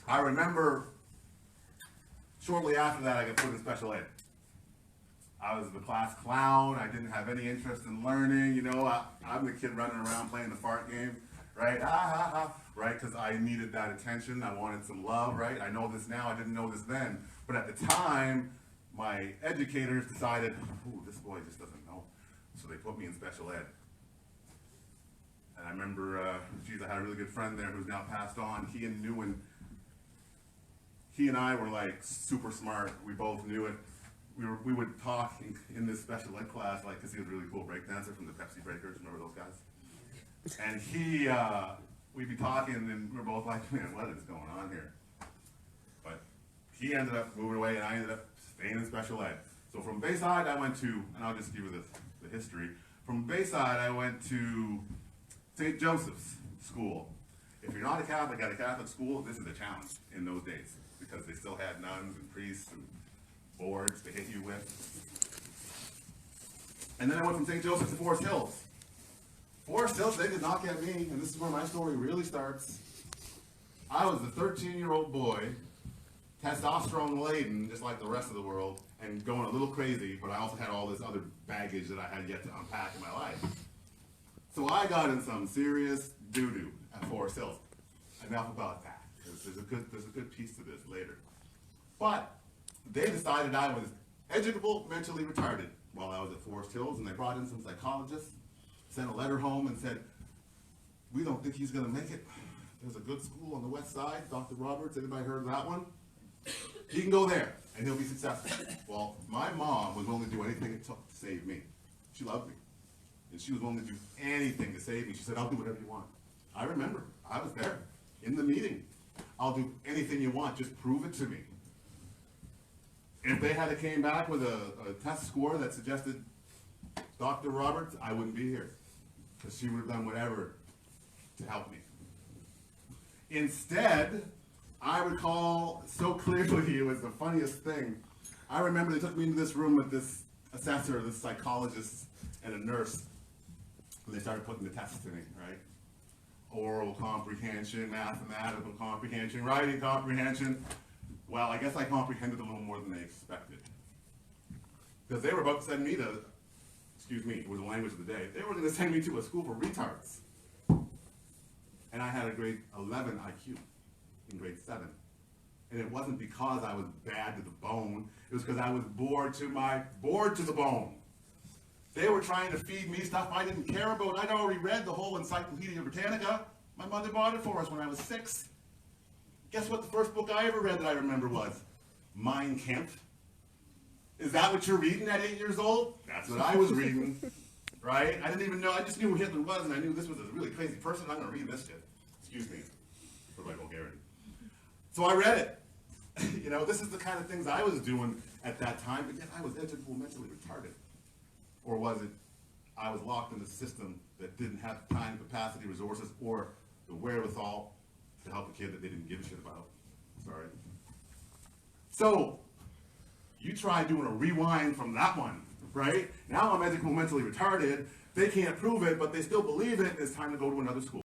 I remember shortly after that I got put in special ed. I was the class clown. I didn't have any interest in learning. You know, I'm the kid running around playing the fart game, right? Right? Because I needed that attention. I wanted some love, right? I know this now. I didn't know this then. But at the time, my educators decided, ooh, this boy just doesn't know. So they put me in special ed. And I remember, I had a really good friend there who's now passed on. He and I were like super smart. We both knew it. We would talk in this special ed class, like, because he was a really cool breakdancer from the Pepsi Breakers. Remember those guys? And we'd be talking, and we're both like, man, what is going on here? But he ended up moving away, and I ended up staying in special ed. So from Bayside, I went to, and I'll just give you the history. From Bayside, I went to St. Joseph's School. If you're not a Catholic at a Catholic school, this is a challenge in those days, because they still had nuns and priests and boards to hit you with. And then I went from St. Joseph to Forest Hills. Forest Hills, they did not get me, and this is where my story really starts. I was a 13-year-old boy, testosterone laden, just like the rest of the world, and going a little crazy, but I also had all this other baggage that I had yet to unpack in my life. So I got in some serious doo-doo at Forest Hills. Enough about that, because there's a good piece to this later. But they decided I was educable, mentally retarded while I was at Forest Hills, and they brought in some psychologists, sent a letter home and said, we don't think he's gonna make it. There's a good school on the west side, Dr. Roberts, anybody heard of that one? He can go there, and he'll be successful. Well, my mom was willing to do anything it took to save me. She loved me, and she was willing to do anything to save me. She said, I'll do whatever you want. I remember, I was there in the meeting. I'll do anything you want, just prove it to me. If they had came back with a test score that suggested Dr. Roberts, I wouldn't be here, because she would have done whatever to help me. Instead, I recall so clearly, it was the funniest thing. I remember they took me into this room with this assessor, this psychologist, and a nurse, and they started putting the tests to me, right? Oral comprehension, mathematical comprehension, writing comprehension. Well, I guess I comprehended a little more than they expected. Because they were about to send me to, excuse me, it was the language of the day, they were going to send me to a school for retards. And I had a grade 11 IQ in grade 7. And it wasn't because I was bad to the bone, it was because I was bored to the bone. They were trying to feed me stuff I didn't care about. I'd already read the whole Encyclopedia Britannica. My mother bought it for us when I was 6. Guess what the first book I ever read that I remember was? Mein Kampf. Is that what you're reading at 8 years old? That's what I was reading, right? I didn't even know, I just knew who Hitler was, and I knew this was a really crazy person. I'm gonna read this shit. Excuse me for my vulgarity. So I read it. You know, this is the kind of things I was doing at that time, but yet I was educable, mentally retarded. Or was it, I was locked in a system that didn't have time, capacity, resources, or the wherewithal to help a kid that they didn't give a shit about. Sorry. So, you try doing a rewind from that one, right? Now I'm educable, mentally retarded. They can't prove it, but they still believe it. It's time to go to another school.